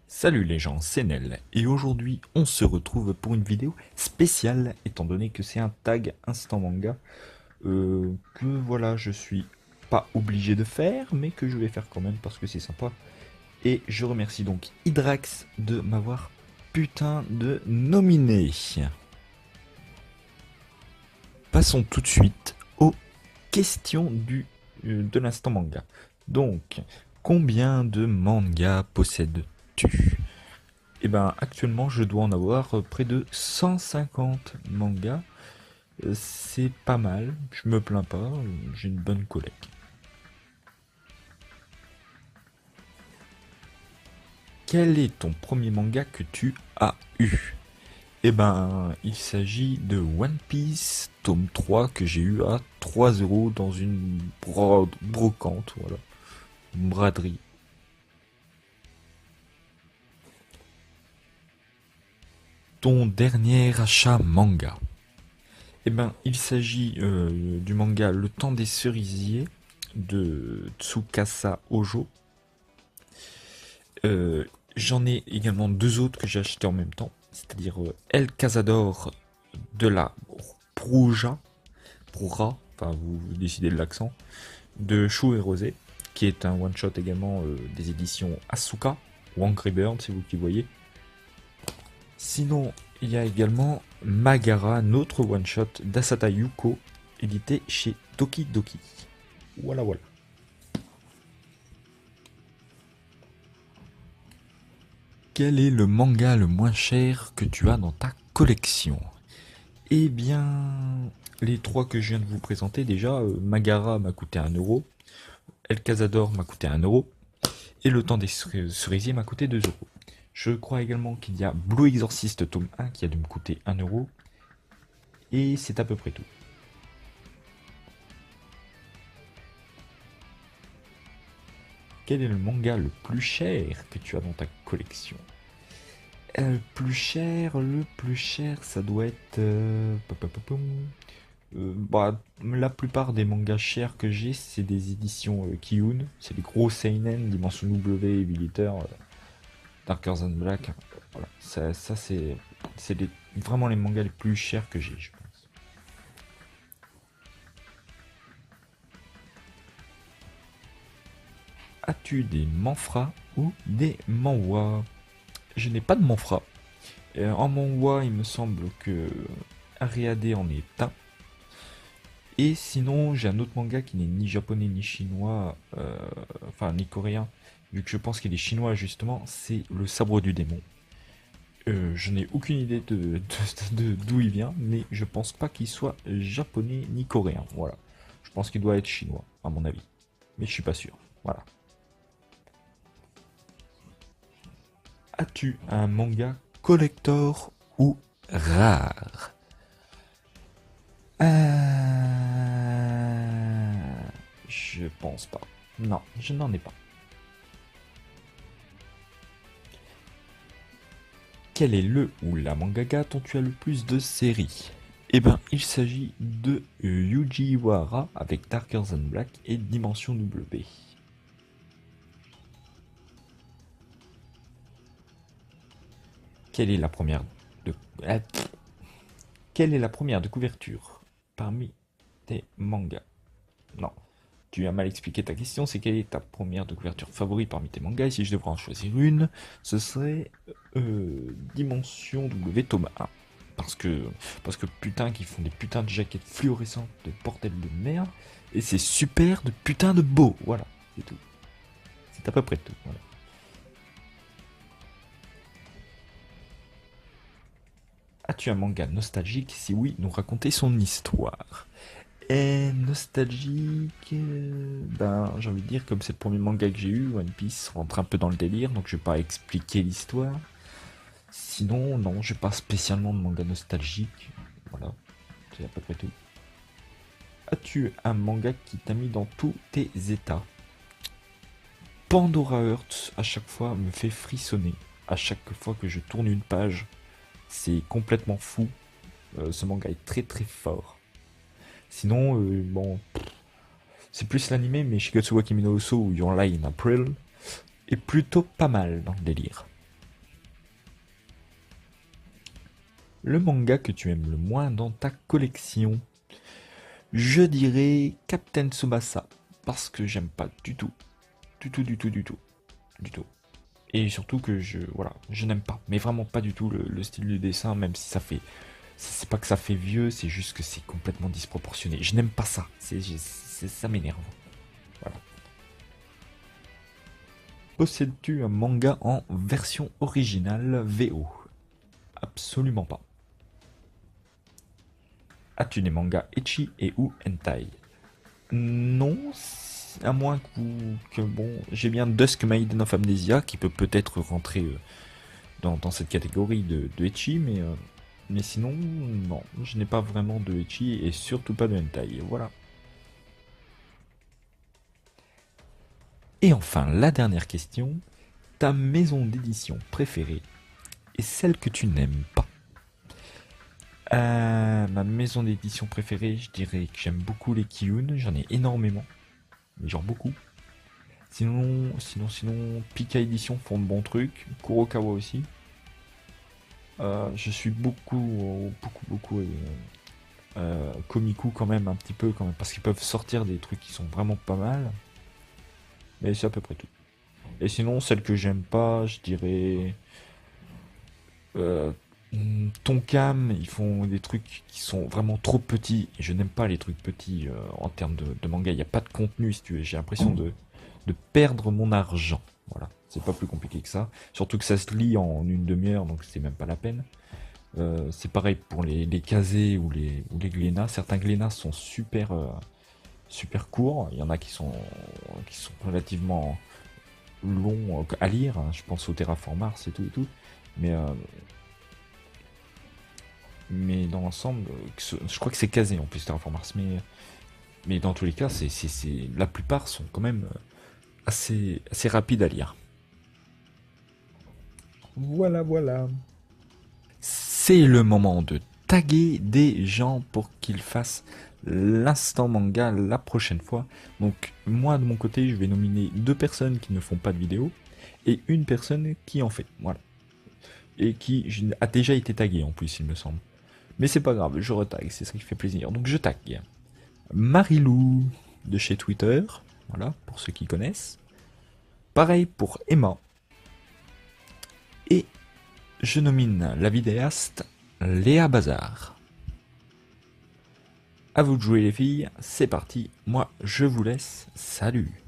Salut les gens, c'est Nel, et aujourd'hui on se retrouve pour une vidéo spéciale, étant donné que c'est un tag Instant Manga, que voilà, je suis pas obligé de faire, mais que je vais faire quand même parce que c'est sympa. Et je remercie donc Hydrax de m'avoir putain de nominé. Passons tout de suite aux questions de l'instant manga. Donc, combien de mangas possèdes-tu? Eh ben, actuellement, je dois en avoir près de 150 mangas. C'est pas mal, je me plains pas, j'ai une bonne collecte. Quel est ton premier manga que tu as eu? Eh ben, il s'agit de One Piece, tome 3, que j'ai eu à 3 euros dans une brocante, voilà, une braderie. Ton dernier achat manga? Eh ben, il s'agit du manga Le Temps des Cerisiers de Tsukasa Ojo. Euh, J'en ai également deux autres que j'ai achetés en même temps, c'est-à-dire El Cazador de la Prouja, Proura, enfin vous décidez de l'accent, de Chou et Rosé, qui est un one-shot également des éditions Asuka, ou Angry Bird, c'est vous qui voyez. Sinon, il y a également Magara, notre one-shot d'Asata Yuko, édité chez Doki Doki. Voilà, voilà. Quel est le manga le moins cher que tu as dans ta collection? Eh bien, les trois que je viens de vous présenter déjà, Magara m'a coûté 1 euro, El Cazador m'a coûté 1 euro, et Le Temps des Cerisiers m'a coûté 2 euros. Je crois également qu'il y a Blue Exorcist tome 1 qui a dû me coûter 1 euro, et c'est à peu près tout. Quel est le manga le plus cher que tu as dans ta collection? Le plus cher, ça doit être... bah, la plupart des mangas chers que j'ai, c'est des éditions Kiyun. C'est des gros seinen, Dimension W, 8 litres, Darker Than Black. Voilà, ça vraiment les mangas les plus chers que j'ai, je pense. As-tu des manfras ou des manhwa? Je n'ai pas de manfra. En manhwa, il me semble que Ariade en est un. Et sinon, j'ai un autre manga qui n'est ni japonais ni chinois, enfin ni coréen, vu que je pense qu'il est chinois justement, c'est Le Sabre du Démon. Je n'ai aucune idée d'où il vient, mais je pense pas qu'il soit japonais ni coréen. Voilà. Je pense qu'il doit être chinois, à mon avis. Mais je suis pas sûr. Voilà. As-tu un manga collector ou rare? Je pense pas. Non, je n'en ai pas. Quel est le ou la mangaka dont tu as le plus de séries? Eh ben, il s'agit de Yuji Iwahara avec Darker Than Black et Dimension W. Quelle est la première de... Ah, quelle est la première de couverture parmi tes mangas? Non, tu as mal expliqué ta question, c'est quelle est ta première de couverture favorite parmi tes mangas? Et si je devrais en choisir une, ce serait Dimension W tome 1. Parce que, parce que putain qu'ils font des putains de jaquettes fluorescentes de bordel de merde. Et c'est super de putain de beau. Voilà, c'est tout. C'est à peu près tout. Voilà. As-tu un manga nostalgique? Si oui, nous raconter son histoire. Et nostalgique, ben j'ai envie de dire comme c'est le premier manga que j'ai eu, One Piece rentre un peu dans le délire, donc je vais pas expliquer l'histoire. Sinon, non, j'ai pas spécialement de manga nostalgique. Voilà, c'est à peu près tout. As-tu un manga qui t'a mis dans tous tes états? Pandora Hearts, à chaque fois, me fait frissonner. À chaque fois que je tourne une page, c'est complètement fou. Ce manga est très très fort. Sinon, bon, c'est plus l'animé, mais Shigatsu wa Kimi no Uso ou Your Lie in April est plutôt pas mal dans le délire. Le manga que tu aimes le moins dans ta collection. Je dirais Captain Tsubasa. Parce que j'aime pas du tout. Du tout, du tout, du tout. Du tout. Et surtout que voilà, je n'aime pas. Mais vraiment pas du tout le style du dessin, même si ça fait. C'est pas que ça fait vieux, c'est juste que c'est complètement disproportionné. Je n'aime pas ça. Ça m'énerve. Voilà. Possèdes-tu un manga en version originale VO? Absolument pas. As-tu des mangas ecchi et ou hentai? Non, à moins bon, j'ai bien Dusk Maiden of Amnesia qui peut peut-être rentrer dans cette catégorie de ecchi, mais sinon, non, je n'ai pas vraiment de ecchi et surtout pas de hentai. Voilà. Et enfin, la dernière question, ta maison d'édition préférée et celle que tu n'aimes pas? Ma maison d'édition préférée, je dirais que j'aime beaucoup les Kiyun, j'en ai énormément, mais genre beaucoup. Sinon, Pika Edition font de bons trucs, Kurokawa aussi. Je suis beaucoup Komiku quand même, un petit peu quand même, parce qu'ils peuvent sortir des trucs qui sont vraiment pas mal, mais c'est à peu près tout. Et sinon, celle que j'aime pas, je dirais euh, Tonkam, ils font des trucs qui sont vraiment trop petits. Et je n'aime pas les trucs petits en termes de manga. Il n'y a pas de contenu, si tu veux. J'ai l'impression de perdre mon argent. Voilà, c'est pas plus compliqué que ça. Surtout que ça se lit en une demi-heure, donc c'est même pas la peine. C'est pareil pour les Kazé ou les Glénat. Certains Glénat sont super courts. Il y en a qui sont relativement longs à lire. Je pense au Terraform Mars et tout et tout. Mais mais dans l'ensemble, je crois que c'est casé en plus Terraform Mars, mais dans tous les cas, la plupart sont quand même assez rapides à lire. Voilà, voilà. C'est le moment de taguer des gens pour qu'ils fassent l'instant manga la prochaine fois. Donc moi de mon côté, je vais nominer 2 personnes qui ne font pas de vidéo et une personne qui en fait. Voilà. Et qui a déjà été tagué en plus, il me semble. Mais c'est pas grave, je retag, c'est ça qui fait plaisir. Donc je tag Marilou de chez Twitter, voilà, pour ceux qui connaissent. Pareil pour Emma. Et je nomine la vidéaste Léa Bazar. À vous de jouer les filles, c'est parti, moi je vous laisse, salut.